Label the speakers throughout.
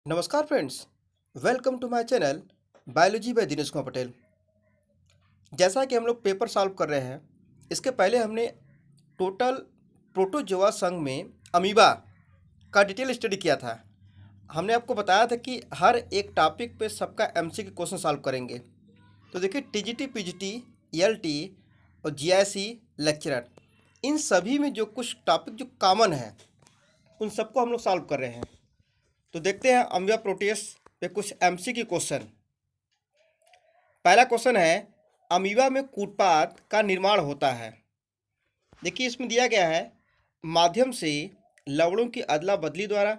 Speaker 1: नमस्कार friends, welcome to my channel biology by Dinesh Kumar Patel. जैसा कि हम लोग पेपर सॉल्व कर रहे हैं, इसके पहले हमने टोटल प्रोटोजोआ संघ में अमीबा का डिटेल स्टडी किया था। हमने आपको बताया था कि हर एक टॉपिक पे सबका एमसीक्यू क्वेश्चन सॉल्व करेंगे। तो देखिए टीजीटी, पीजीटी, ईएलटी और जीआईसी लेक्चरर, इन सभी में जो कुछ टॉपिक जो कॉमन है उन सबको हम लोग सॉल्व कर रहे हैं। तो देखते हैं अमीबा प्रोटियस पे कुछ एमसीक्यू क्वेश्चन। पहला क्वेश्चन है, अमीबा में कूटपाद का निर्माण होता है। देखिए इसमें दिया गया है, माध्यम से लवणों की अदला बदली द्वारा,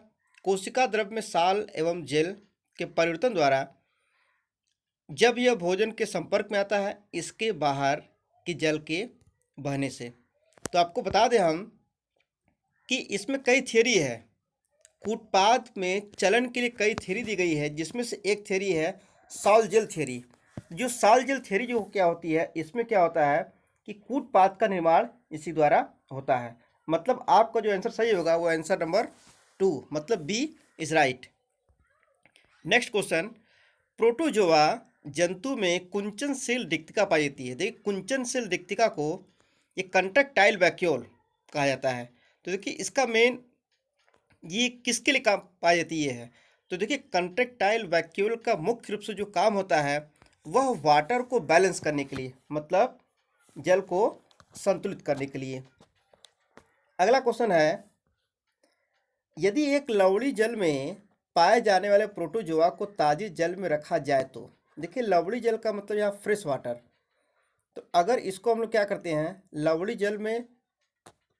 Speaker 1: कोशिका द्रव में साल एवं जेल के परिवर्तन द्वारा, जब यह भोजन के संपर्क में आता है, इसके बाहर की जल के बहने से। तो आपको बता दें हम कि इसमें कई थियरी है। कूटपाद में चलन के लिए कई थ्योरी दी गई है, जिसमें से एक थ्योरी है सॉल जेल थ्योरी। जो सॉल जेल थ्योरी जो क्या होती है, इसमें क्या होता है कि कूटपाद का निर्माण इसी द्वारा होता है। मतलब आपका जो आंसर सही होगा वो आंसर नंबर 2, मतलब B is right. Next question, protozoa जंतु में कुंचनशील रिक्तिका पाई जाती है। देखिए कुंचनशील रिक्तिका को ये कंट्रैक्टाइल वैक्यूल कहा जाता है। तो देखिए इसका मेन ये किसके लिए काम पाई जाती है। तो देखिए कंट्रैक्टाइल वैक्यूल का मुख्य रूप से जो काम होता है वह वाटर को बैलेंस करने के लिए, मतलब जल को संतुलित करने के लिए। अगला क्वेश्चन है, यदि एक लवणी जल में पाए जाने वाले प्रोटोजोआ को ताजे जल में रखा जाए तो। देखिए लवणी जल का मतलब यहाँ फ्रेश वाटर। तो अगर इसको हम लोग क्या करते हैं, लवणी जल में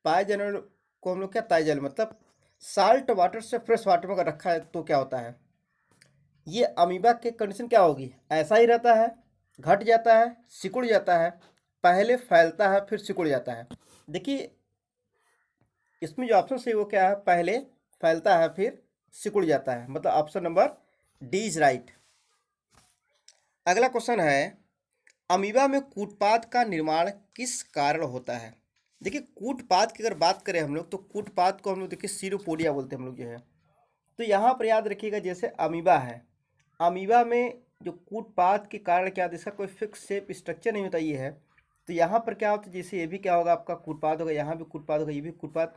Speaker 1: पाए जाने वाले को हम लोग क्या, ताजे जल मतलब साल्ट वाटर से फ्रेश वाटर में अगर रखा है तो क्या होता है, ये अमीबा के कंडीशन क्या होगी, ऐसा ही रहता है, घट जाता है, सिकुड़ जाता है, पहले फैलता है फिर सिकुड़ जाता है। देखिए इसमें जो ऑप्शन सही वो क्या है, पहले फैलता है फिर सिकुड़ जाता है, मतलब option number D is right. अगला क्वेश्चन है, अमीबा में कूटपाद का निर्माण किस कारण होता है। देखिए कूटपाद की अगर बात करें हम लोग, तो कूटपाद को हम लोग देखिए सीरोपोडिया बोलते हैं हम लोग जो है। तो यहाँ पर याद रखिएगा, जैसे अमीबा है, अमीबा में जो कूटपाद के कारण क्या होता है, इसका कोई फिक्स शेप स्ट्रक्चर नहीं होता ये है। तो यहाँ पर क्या होता है, जैसे ये भी क्या होगा, आपका कूटपाद होगा, यहाँ भी कूटपाद होगा, ये भी कूटपाद,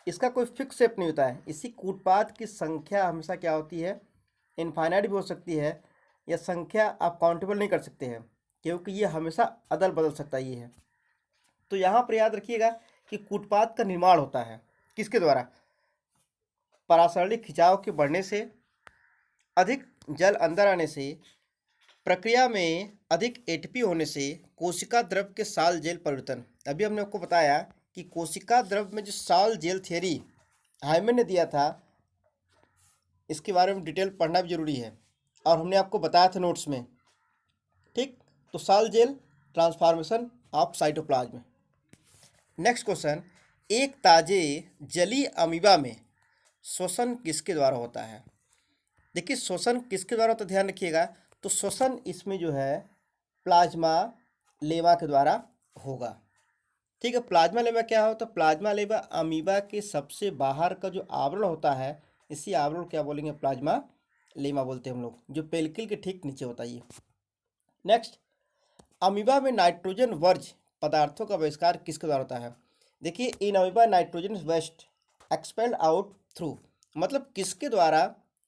Speaker 1: इसका कोई फिक्स शेप नहीं होता है। इसी कूटपाद की संख्या हमेशा क्या होती है, इनफाइनाइट भी हो सकती है, या संख्या आप काउंटेबल नहीं कर सकते हैं, क्योंकि ये हमेशा अदल बदल सकता है ये है। तो यहाँ पर याद रखिएगा कि कूटपाद का निर्माण होता है किसके द्वारा, परासरणिक खिंचाव के बढ़ने से, अधिक जल अंदर आने से, प्रक्रिया में अधिक एटीपी होने से, कोशिका द्रव के साल जेल परिवर्तन। अभी हमने आपको बताया कि कोशिका द्रव में जो साल जेल थियरी हाइमन ने दिया था, इसके बारे में डिटेल पढ़ना भी जरूरी है, और हमने आपको बताया था नोट्स में। ठीक, तो sol gel transformation of cytoplasm. Next question, एक ताजे जली अमीबा में श्वसन किसके द्वारा होता है। देखिए श्वसन किसके द्वारा होता है, ध्यान रखिएगा। तो श्वसन इसमें जो है प्लाज्मा लेमा के द्वारा होगा। ठीक है, प्लाज्मा लेमा क्या होता है, प्लाज्मा लेमा अमीबा के सबसे बाहर का जो आवरण होता है, इसी आवरण क्या बोलेंगे, प्लाज्मा लेमा बोलते हैं हम लोग, जो पेल्किल के ठीक नीचे होता है ये। नेक्स्ट, अमीबा में नाइट्रोजन वर्ज पदार्थों का बहिष्कार किसके द्वारा होता है। देखिए in amoeba nitrogen waste expelled out through, मतलब किसके द्वारा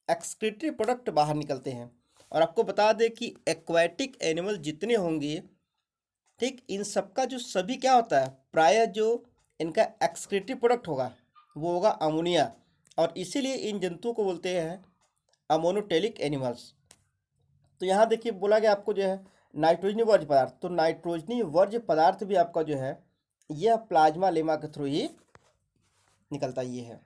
Speaker 1: एक्सक्रीटरी प्रोडक्ट बाहर निकलते हैं। और आपको बता दें कि एक्वाटिक एनिमल जितने होंगे, ठीक, इन सबका जो सभी क्या होता है, प्रायः जो इनका एक्सक्रीटरी प्रोडक्ट होगा वो होगा अमोनिया, और इसीलिए इन जंतुओं को बोलते हैं अमोनोटेलिक एनिमल्स। तो यहाँ देखिए बोला गया आपको जो है नाइट्रोजनी वर्ज्य पदार्थ, तो नाइट्रोजनी वर्ज्य पदार्थ भी आपका जो है यह प्लाज्मा लेमा के थ्रू ही निकलता ये है।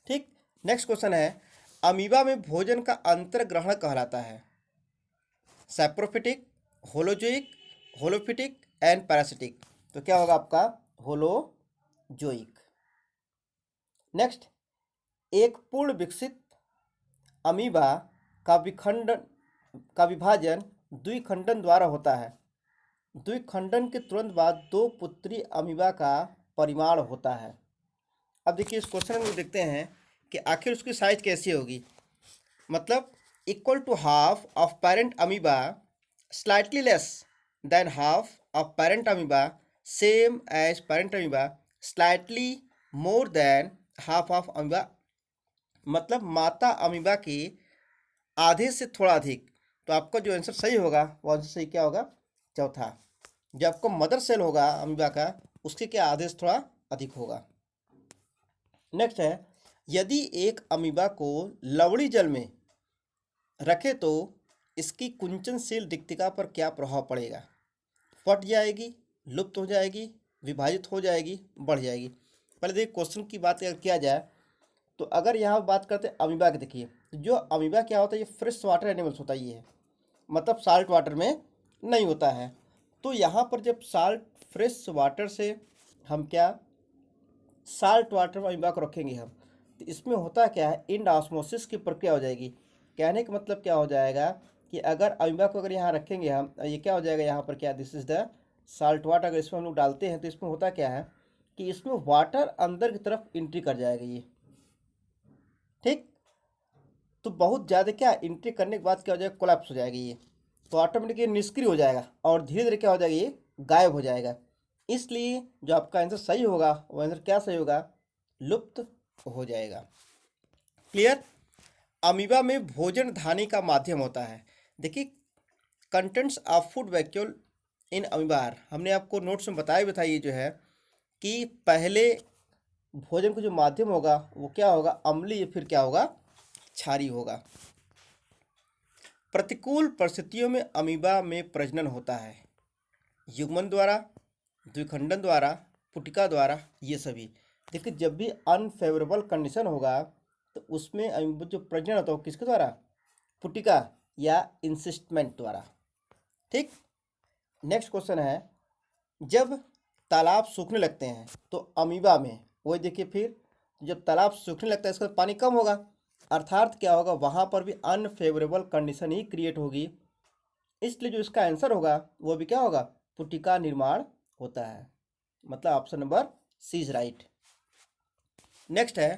Speaker 1: ठीक, नेक्स्ट क्वेश्चन है, अमीबा में भोजन का अंतर्ग्रहण कहलाता है सैप्रोफिटिक, होलोजोइक, होलोफिटिक एंड पैरासिटिक। तो क्या होगा आपका, होलोजोइक। नेक्स्ट, एक पूर्ण विकसित अमीबा का विभाजन द्विखंडन द्वारा होता है। द्विखंडन के तुरंत बाद दो पुत्री अमीबा का परिमाण होता है। अब देखिए इस क्वेश्चन में देखते हैं कि आखिर उसकी साइज कैसी होगी। मतलब equal to half of parent amoeba, slightly less than half of parent amoeba, same as parent amoeba, slightly more than half of amoeba. मतलब माता अमीबा के आधे से थोड़ा अधिक। तो आपका जो आंसर सही होगा वो आंसर सही क्या होगा? चौथा। जो आपका मदर सेल होगा अमीबा का, उसके क्या आधे से थोड़ा अधिक होगा। नेक्स्ट है, यदि एक अमीबा को लवणी जल में रखे तो इसकी कुंचनशील दिक्तिका पर क्या प्रभाव पड़ेगा? फट जाएगी, लुप्त हो जाएगी, विभाजित हो जाएगी, बढ़ जाएगी। पहले देखिए क्वेश्चन की बात अगर किया जाए तो अगर यहाँ बात करते हैं अमीबा की, देखिए जो अमीबा क्या होता है, ये फ्रेश वाटर एनिमल्स होता है, ये है मतलब साल्ट वाटर में नहीं होता है। तो यहाँ पर जब साल्ट फ्रेश वाटर से हम क्या साल्ट वाटर में अमीबा को रखेंगे हम, तो इसमें होता क्या है, इंड ऑस्मोसिस की प्रक्रिया हो जाएगी। कहने का मतलब क्या हो जाएगा कि अगर अमीबा को अगर यहाँ रखेंगे हम, ये क्या हो जाएगा यहाँ पर क्या, this is the salt water, अगर इसमें हम लोग डालते हैं तो इसमें होता क्या है कि इसमें वाटर अंदर की तरफ एंट्री कर जाएगा ये, ठीक। तो बहुत ज़्यादा क्या एंट्री करने के बाद क्या हो जाएगा, कोलैप्स हो जाएगी ये, तो ऑटोमेटिक ये निष्क्रिय हो जाएगा और धीरे धीरे क्या हो जाएगा, ये गायब हो जाएगा। इसलिए जो आपका आंसर सही होगा वो आंसर क्या सही होगा, लुप्त हो जाएगा। क्लियर। अमीबा में भोजन धानी का माध्यम होता है। देखिए contents of food vacuole in amoeba, हमने आपको नोट्स में बताइए जो है कि पहले भोजन का जो माध्यम होगा वो क्या होगा, अम्लीय, फिर क्या होगा, क्षारी होगा। प्रतिकूल परिस्थितियों में अमीबा में प्रजनन होता है युग्मन द्वारा, द्विखंडन द्वारा, पुटिका द्वारा, ये सभी। देखिए जब भी अनफेवरेबल कंडीशन होगा तो उसमें अमीबा जो प्रजनन होता है वो किसके द्वारा, पुटिका या इंसिस्टमेंट द्वारा, ठीक। नेक्स्ट क्वेश्चन है, जब तालाब सूखने लगते हैं तो अमीबा में, वही देखिए फिर जब तालाब सूखने लगता है इसका पानी कम होगा, अर्थात क्या होगा, वहाँ पर भी अनफेवरेबल कंडीशन ही क्रिएट होगी। इसलिए जो इसका आंसर होगा वो भी क्या होगा, पुटिका निर्माण होता है। मतलब option number C is right. Next है,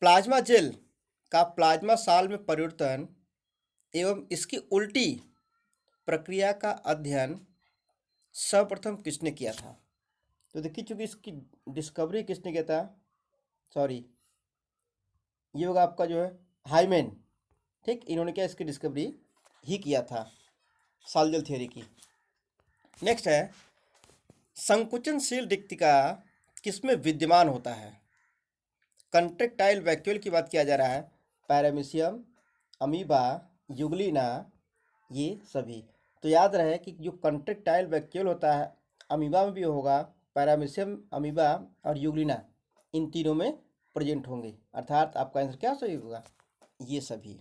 Speaker 1: प्लाज्मा जेल का प्लाज्मा साल में परिवर्तन एवं इसकी उल्टी प्रक्रिया का अध्ययन सर्वप्रथम किसने किया था? तो देखिए चूंकि इसकी डिस्कवरी किसने किया था, सॉरी ये होगा आपका जो है हाइमेन, ठीक। इन्होंने क्या इसकी डिस्कवरी ही किया था, साल्जल थ्योरी की। नेक्स्ट है, संकुचनशील दिक्तिका किसमें विद्यमान होता है? कंट्रेक्टाइल वैक्यूल की बात किया जा रहा है, पैरामीशियम, अमीबा, युगलिना, ये सभी। तो याद रहे कि जो कंट्रेक्टाइल वैक्यूल होता है अमीबा में भी होगा, पैरामीशियम, अमीबा और युगलिना, इन तीनों में प्रेजेंट होंगे, अर्थात आपका आंसर क्या सही होगा, ये सभी।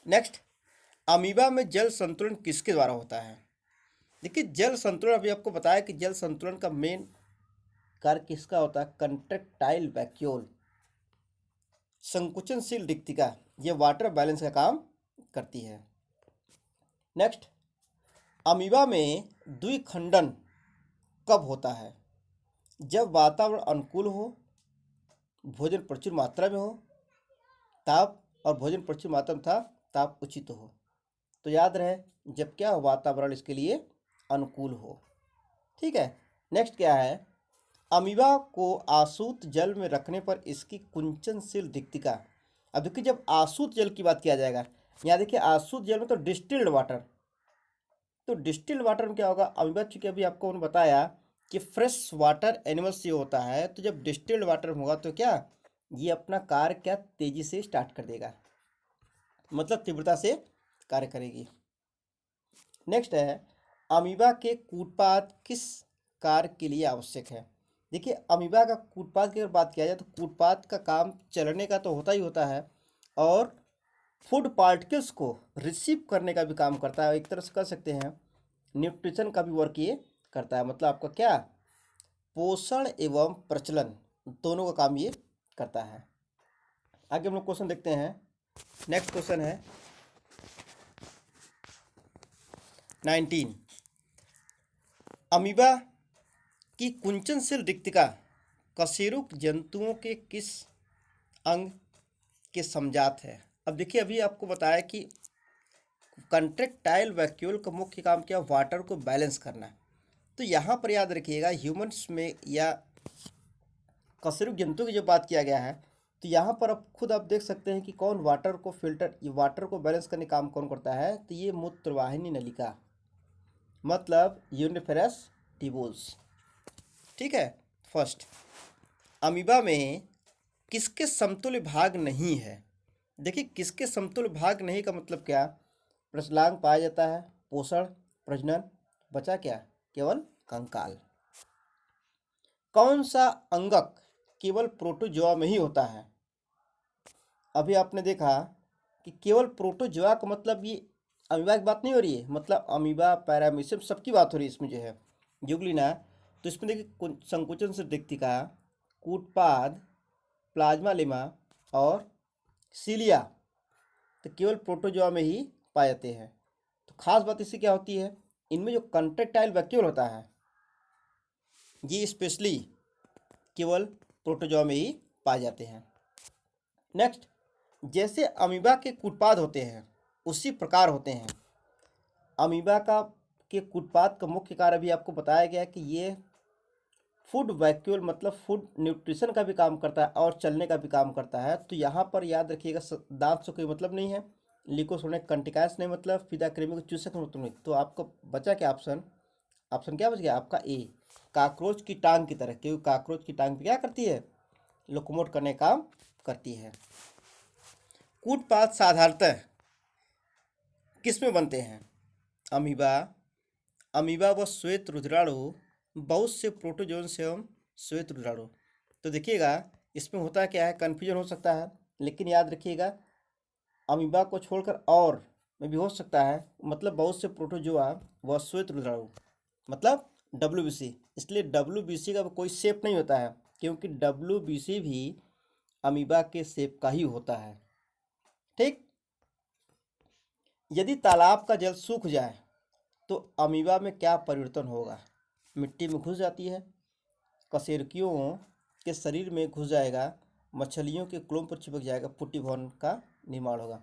Speaker 1: नेक्स्ट, अमीबा में जल संतुलन किसके द्वारा होता है? देखिए जल संतुलन अभी आपको बताया कि जल संतुलन का मेन कार्य किसका होता है, कंट्रेक्टाइल वैक्यूल। संकुचनशील दिक्तिका ये वाटर बैलेंस का काम करती है। नेक्स्ट, अमीबा में द्विखंडन कब होता है? जब वातावरण अनुकूल हो, भोजन प्रचुर मात्रा में हो, ताप और भोजन प्रचुर मात्रा में था, ताप उचित हो। तो याद रहे जब क्या वातावरण इसके लिए अनुकूल हो, ठीक है। नेक्स्ट क्या है, अमीबा को आसूत जल में रखने पर इसकी कुंचनशील दिक्तिका। अब देखिए जब आसूत जल की बात किया जाएगा, यहाँ देखिए आसूत जल में तो डिस्टिल्ड वाटर, तो डिस्टिल्ड वाटर में क्या होगा, अमीबा चूंकि अभी आपको उन्होंने बताया कि फ्रेश वाटर एनिमल्स ये होता है, तो जब डिस्टिल्ड वाटर में होगा तो क्या ये अपना कार्य क्या तेजी से स्टार्ट कर देगा, मतलब तीव्रता से कार्य करेगी। नेक्स्ट है, अमीबा के कूटपाद किस कार्य के लिए आवश्यक है? देखिए अमीबा का कूटपाद की अगर बात किया जाए तो कूटपाद का काम चलने का तो होता ही होता है, और फूड पार्टिकल्स को रिसीव करने का भी काम करता है, एक तरह से कह सकते हैं न्यूट्रिशन का भी वर्क ये करता है। मतलब आपका क्या पोषण एवं प्रचलन दोनों का काम ये करता है। आगे हम लोग क्वेश्चन देखते हैं। नेक्स्ट क्वेश्चन है 19, अमीबा की कुंचनशील दिक्तिका कशेरुक जंतुओं के किस अंग के समजात है? अब देखिए, अभी आपको बताया कि कंट्रेक्टाइल वैक्यूल का मुख्य काम क्या, वाटर को बैलेंस करना है। तो यहाँ पर याद रखिएगा, ह्यूमंस में या कशेरुक जंतु की जो बात किया गया है, तो यहाँ पर अब खुद आप देख सकते हैं कि कौन वाटर को फिल्टर, ये वाटर को बैलेंस करने का काम कौन करता है, तो ये मूत्रवाहिनी नलिका, मतलब यूनिफेरस ट्यूबुल्स। ठीक है। फर्स्ट, अमीबा में किसके समतुल्य भाग नहीं है। देखिए, किसके समतुल्य भाग नहीं का मतलब क्या, प्रसलांग पाया जाता है, पोषण, प्रजनन, बचा क्या, केवल कंकाल। कौन सा अंगक केवल प्रोटोजोआ में ही होता है। अभी आपने देखा कि केवल प्रोटोजोआ का मतलब ये अमीबा की बात नहीं हो रही है, मतलब अमीबा, पैरामीशियम, सबकी बात हो रही है इसमें जो है, जुगलिना। तो इसमें देखिए, संकुचन से दिक्तिका, कूटपाद, प्लाज्मा लेमा और सीलिया तो केवल प्रोटोजोआ में ही पाए जाते हैं। तो खास बात इससे क्या होती है, इनमें जो कंट्रेक्टाइल वैक्यूल होता है ये स्पेशली केवल प्रोटोजोआ में ही पाए जाते हैं। नेक्स्ट, जैसे अमीबा के कूटपाद होते हैं उसी प्रकार होते हैं। अमीबा का के कूटपाद का मुख्य कार्य भी आपको बताया गया कि ये फूड वैक्यूल, मतलब फूड न्यूट्रिशन का भी काम करता है और चलने का भी काम करता है। तो यहाँ पर याद रखिएगा, दांत से कोई मतलब नहीं है, लिकोसोनिक कंटिकास नहीं, मतलब फिदा कृमि को चूसने का मतलब नहीं। तो आपको बचा क्या ऑप्शन, ऑप्शन क्या बच गया आपका ए, काकरोच की टांग की तरह, क्योंकि काकरोच की टांग क्या करती है, लोकोमोट करने का काम करती है। कूटपाद साधारणतः किस में बनते हैं, अमीबा, अमीबा व श्वेत रुधिराणु, बहुत से प्रोटोजोन्स एवं श्वेत रुधिराणु। तो देखिएगा, इसमें होता क्या है, कन्फ्यूजन हो सकता है, लेकिन याद रखिएगा अमीबा को छोड़कर और में भी हो सकता है, मतलब बहुत से प्रोटोजोआ व श्वेत रुधिराणु, मतलब WBC। इसलिए WBC का कोई शेप नहीं होता है, क्योंकि WBC भी अमीबा के शेप का ही होता है। ठीक। यदि तालाब का जल सूख जाए तो अमीबा में क्या परिवर्तन होगा, मिट्टी में घुस जाती है, कशेरुकियों के शरीर में घुस जाएगा, मछलियों के क्लोम पर चिपक जाएगा, पुट्टी भवन का निर्माण होगा।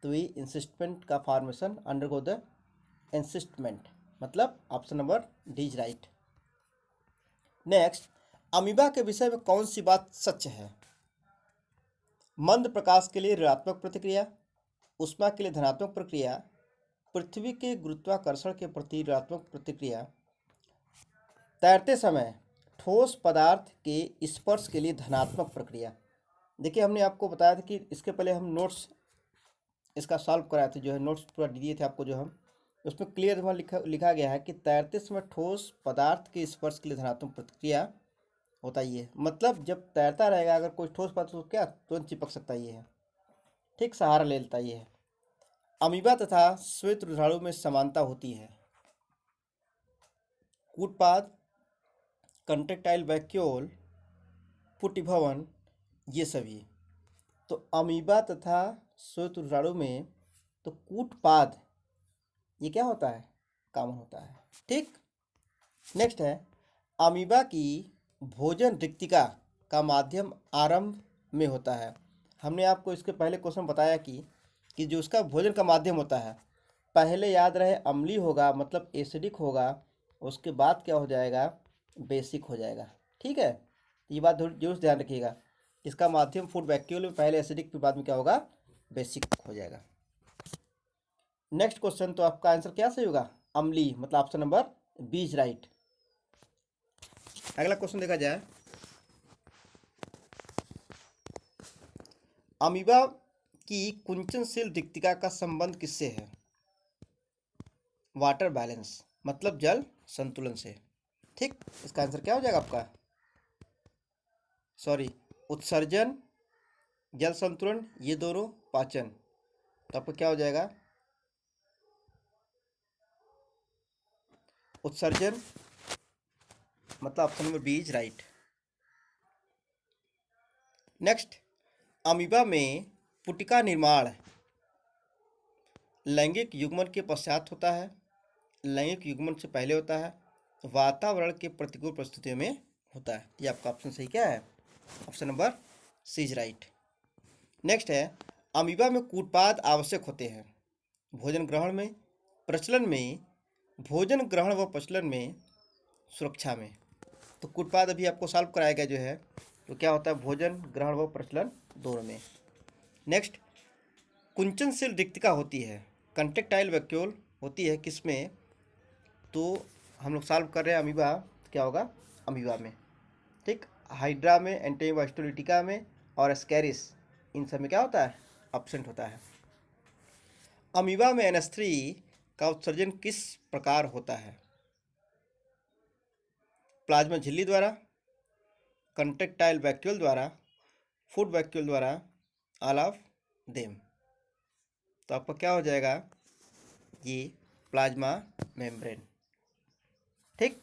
Speaker 1: तो ये इंसिस्टमेंट का फॉर्मेशन, अंडरगो द इंसिस्टमेंट, मतलब option number D is right. Next, amoeba के विषय में कौन सी बात सच है, मंद प्रकाश के लिए ऋणात्मक प्रतिक्रिया, ऊष्मा के लिए धनात्मक प्रक्रिया, पृथ्वी के गुरुत्वाकर्षण के प्रति ऋणात्मक प्रतिक्रिया, तैरते समय ठोस पदार्थ के स्पर्श के लिए धनात्मक प्रक्रिया। देखिए, हमने आपको बताया था कि इसके पहले हम नोट्स इसका सॉल्व कराए थे, जो है नोट्स पूरा दिए थे आपको, जो हम उसमें क्लियर वहाँ लिखा गया है कि तैरते समय ठोस पदार्थ के स्पर्श के लिए धनात्मक प्रतिक्रिया होता ही है, मतलब जब तैरता रहेगा अगर कोई ठोस पदार्थ तो क्या तुरंत चिपक सकता ही है, ठीक, सहारा ले लेता ही है। अमीबा तथा श्वेत रुधिराणु में समानता होती है, कूटपाद, कंट्रेक्टाइल वैक्यूल, पुटिभवन, ये सभी। तो अमीबा तथा श्वेत रुधिराणु में तो कूटपाद ये क्या होता है, कॉमन होता है। ठीक। नेक्स्ट है, अमीबा की भोजन रिक्तिका का माध्यम आरंभ में होता है। हमने आपको इसके पहले क्वेश्चन बताया कि जो उसका भोजन का माध्यम होता है, पहले याद रहे अम्लीय होगा, मतलब एसिडिक होगा, उसके बाद क्या हो जाएगा, बेसिक हो जाएगा। ठीक है, ये बात जरूर ध्यान रखिएगा, इसका माध्यम फूड वैक्यूल में पहले एसिडिक, फिर बाद में क्या होगा, बेसिक हो जाएगा। नेक्स्ट क्वेश्चन, तो आपका आंसर क्या सही होगा, अम्लीय, मतलब option number B is right. अगला क्वेश्चन देखा जाए, अमीबा की कुंचनशील रिक्तिका का संबंध किससे है, वाटर बैलेंस, मतलब जल संतुलन से। ठीक, इसका आंसर क्या हो जाएगा आपका, सॉरी, उत्सर्जन, जल संतुलन, ये दोनों, पाचन। तो आपका क्या हो जाएगा, उत्सर्जन, मतलब option number B is right. Next, amoeba में पुटिका निर्माण लैंगिक युग्मन के पश्चात होता है, लैंगिक युग्मन से पहले होता है, वातावरण के प्रतिकूल परिस्थितियों में होता है। ये आपका ऑप्शन सही क्या है, option number C is right. Next है, अमीबा में कूटपाद आवश्यक होते हैं। भोजन ग्रहण में, प्रचलन में, भोजन ग्रहण व प्रचलन में, सुरक्षा में। तो कूटपाद अभी आपको सॉल्व कराया गया जो है, तो क्या होता है, भोजन ग्रहण व प्रचलन दोनों में। नेक्स्ट, कुंचनशील रिक्तिका होती है, कंट्रेक्टाइल वैक्यूल होती है किसमें, तो हम लोग सॉल्व कर रहे हैं अमीबा, क्या होगा, अमीबा में। ठीक, हाइड्रा में, एंटीमीबा हिस्टोलिटिका में और एस्केरिस, इन सब में क्या होता है, एब्सेंट होता है। अमीबा में NH3 का उत्सर्जन किस प्रकार होता है, प्लाज्मा झिल्ली द्वारा, कंट्रेक्टाइल वैक्यूल द्वारा, फूड वैक्यूल द्वारा, ऑल ऑफ देम। तो आपका क्या हो जाएगा, ये प्लाज्मा मेम्ब्रेन। ठीक,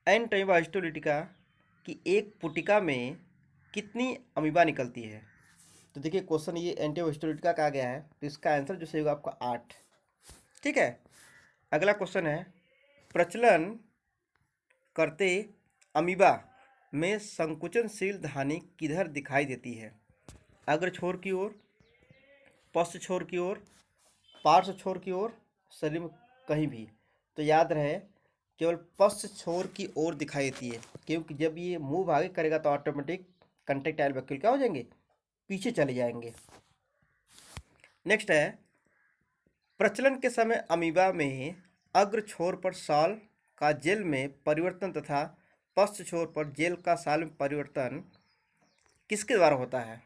Speaker 1: एंटीमीबा हिस्टोलिटिका की एक पुटिका में कितनी अमीबा निकलती है। तो देखिए क्वेश्चन ये एंटीमीबा हिस्टोलिटिका का आ गया है, तो इसका आंसर जो सही होगा आपका 8। ठीक है, अगला क्वेश्चन है, प्रचलन करते अमीबा में संकुचनशील धानी किधर दिखाई देती है, अग्र छोर की ओर, पश्च छोर की ओर, पार्श्व छोर की ओर, शरीर में कहीं भी। तो याद रहे केवल पश्च छोर की ओर दिखाई देती है, क्योंकि जब ये मूव आगे करेगा तो ऑटोमेटिक कंट्रेक्टाइल वैक्यूल क्या हो जाएंगे, पीछे चले जाएंगे। नेक्स्ट है, प्रचलन के समय अमीबा में अग्र छोर पर साल का जेल में परिवर्तन तथा पश्च छोर पर जेल का साल में परिवर्तन किसके द्वारा होता है।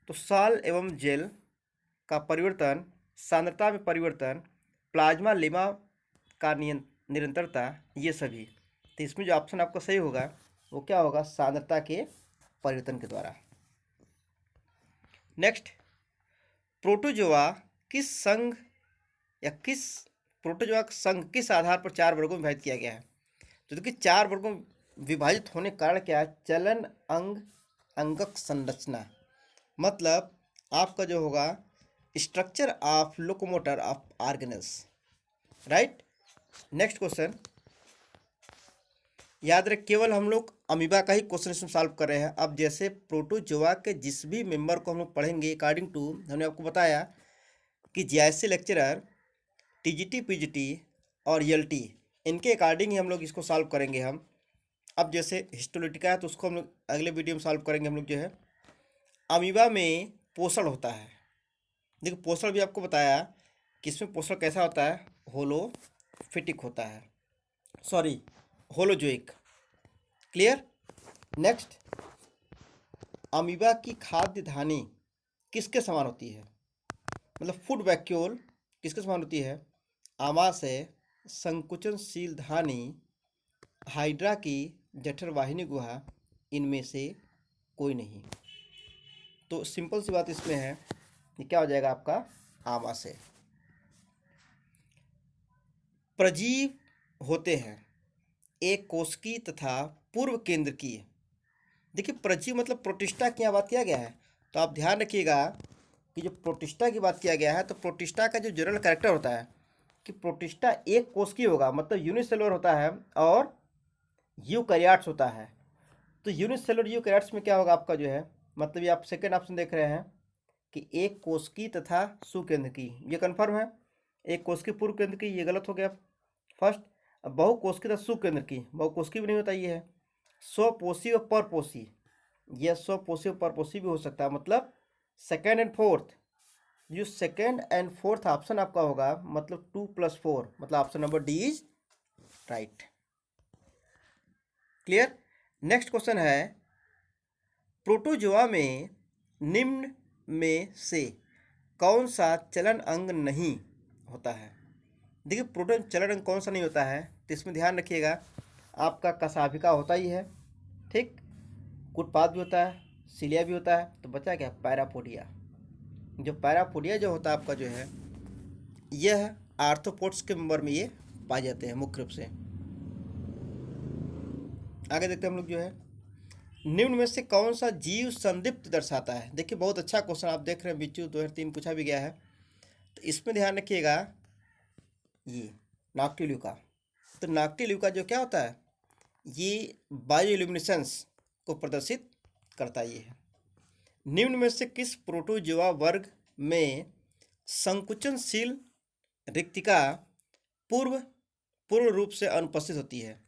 Speaker 1: तो साल एवं जेल का परिवर्तन, सांद्रता में परिवर्तन, प्लाज्मा लेमा का निरंतरता, ये सभी। तो इसमें जो ऑप्शन आपका सही होगा वो क्या होगा, सांद्रता के परिवर्तन के द्वारा। नेक्स्ट, प्रोटोजोआ किस संघ या किस प्रोटोजोआ का संघ किस आधार पर 4 वर्गों में विभाजित किया गया है। तो देखिए 4 वर्गों में विभाजित होने के कारण क्या है, चलन अंग अंगक संरचना, मतलब आपका जो होगा structure of locomotor of organelles, right. Next question, याद रख केवल हम लोग अमीबा का ही क्वेश्चन इसमें सॉल्व कर रहे हैं। अब जैसे प्रोटोजोआ के जिस भी मेंबर को हम लोग पढ़ेंगे अकॉर्डिंग टू, हमने आपको बताया कि जीआईसी लेक्चरर, टीजीटी, पीजीटी और ईएलटी, इनके अकॉर्डिंग ही हम लोग इसको सॉल्व करेंगे हम। अब जैसे हिस्टोलिटिका है तो उसको हम लोग अगले वीडियो में सॉल्व करेंगे हम लोग जो है। अमीबा में पोषण होता है, देखो पोषण भी आपको बताया कि इसमें पोषण कैसा होता है, होलोफिटिक होता है, sorry holozoic. Clear. Next, amoeba की खाद्य धानी किसके समान होती है, मतलब फूड वैक्यूल किसके समान होती है, आमाशय, संकुचनशील धानी, हाइड्रा की जठर वाहिनी गुहा, इनमें से कोई नहीं। तो सिंपल सी बात इसमें है कि क्या हो जाएगा आपका, आमाशय। प्रजीव होते हैं एक कोशिकी तथा पूर्व केंद्र की। देखिए प्रजीव मतलब प्रोटिस्टा की यहाँ बात किया गया है, तो आप ध्यान रखिएगा कि जो प्रोटिस्टा की बात किया गया है तो प्रोटिस्टा का जो जनरल कैरेक्टर होता है कि प्रोटिस्टा एक कोशिकीय होगा, मतलब यूनिसेलुलर होता है, और यूकैरियोट्स होता है। तो यूनिसेलुलर यूकैरियोट्स में क्या होगा आपका जो है, मतलब ये आप सेकेंड ऑप्शन देख रहे हैं कि एक कोशिकी तथा सुकेंद्र की, ये कन्फर्म है। एक कोशिकी पूर्व केंद्र की, ये गलत हो गया फर्स्ट। अब बहुकोशिकी तथा सुकेंद्र की, बहुकोशिकी भी नहीं होता, ये है स्वपोषी और परपोषी, यह स्वपोषी और परपोषी भी हो सकता है, मतलब सेकेंड एंड फोर्थ। जो सेकेंड एंड फोर्थ ऑप्शन आपका होगा मतलब 2+4, मतलब option number D is right. Clear. Next question है, प्रोटोजोआ में निम्न में से कौन सा चलन अंग नहीं होता है। देखिए प्रोटोन चलन अंग कौन सा नहीं होता है, तो इसमें ध्यान रखिएगा आपका कशाभिका होता ही है, ठीक, कुटपाद भी होता है, सिलिया भी होता है, तो बचा क्या, पैरापोडिया। जो पैरापोडिया जो होता है आपका जो है, यह आर्थ्रोपोड्स के मेंबर में ये पाए जाते हैं मुख्य रूप से। आगे देखते हैं हम लोग जो है, निम्न में से कौन सा जीव संदिप्त दर्शाता है। देखिए बहुत अच्छा क्वेश्चन आप देख रहे हैं, बिच्चू 2003 पूछा भी गया है। तो इसमें ध्यान रखिएगा ये नॉक्टिल्यूका। तो नॉक्टिल्यूका जो क्या होता है, ये बायोल्यूमिनेसेंस को प्रदर्शित करता ये है। निम्न में से किस प्रोटोजोआ वर्ग में संकुचनशील रिक्तिका पूर्ण रूप से अनुपस्थित होती है?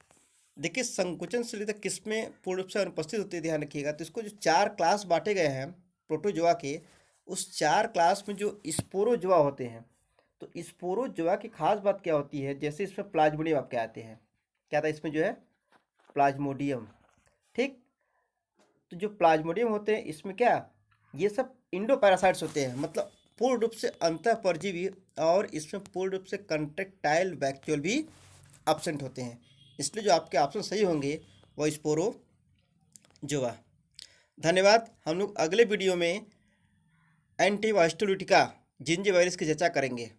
Speaker 1: देखिए, संकुचनशीलता किस में पूर्ण रूप से अनुपस्थित होती है, ध्यान रखिएगा। तो इसको जो 4 क्लास बांटे गए हैं प्रोटोजोआ के, उस 4 क्लास में जो स्पोरोजोआ होते हैं, तो स्पोरोजोआ की खास बात क्या होती है, जैसे इसमें प्लाज्मोडियम आपके आते हैं, क्या था इसमें जो है प्लाज्मोडियम, ठीक। तो जो प्लाज्मोडियम होते हैं इसमें क्या, ये सब इंडोपैरासाइट्स होते हैं, मतलब पूर्ण रूप से अंतःपरजीवी, और इसमें पूर्ण रूप से कंट्रेक्टाइल वैक्यूल भी एब्सेंट होते हैं। इसलिए जो आपके ऑप्शन सही होंगे वो स्पोरोजोआ। धन्यवाद। हम लोग अगले वीडियो में एंटीवास्कुलिटिका जिंजिविलिस की चर्चा करेंगे।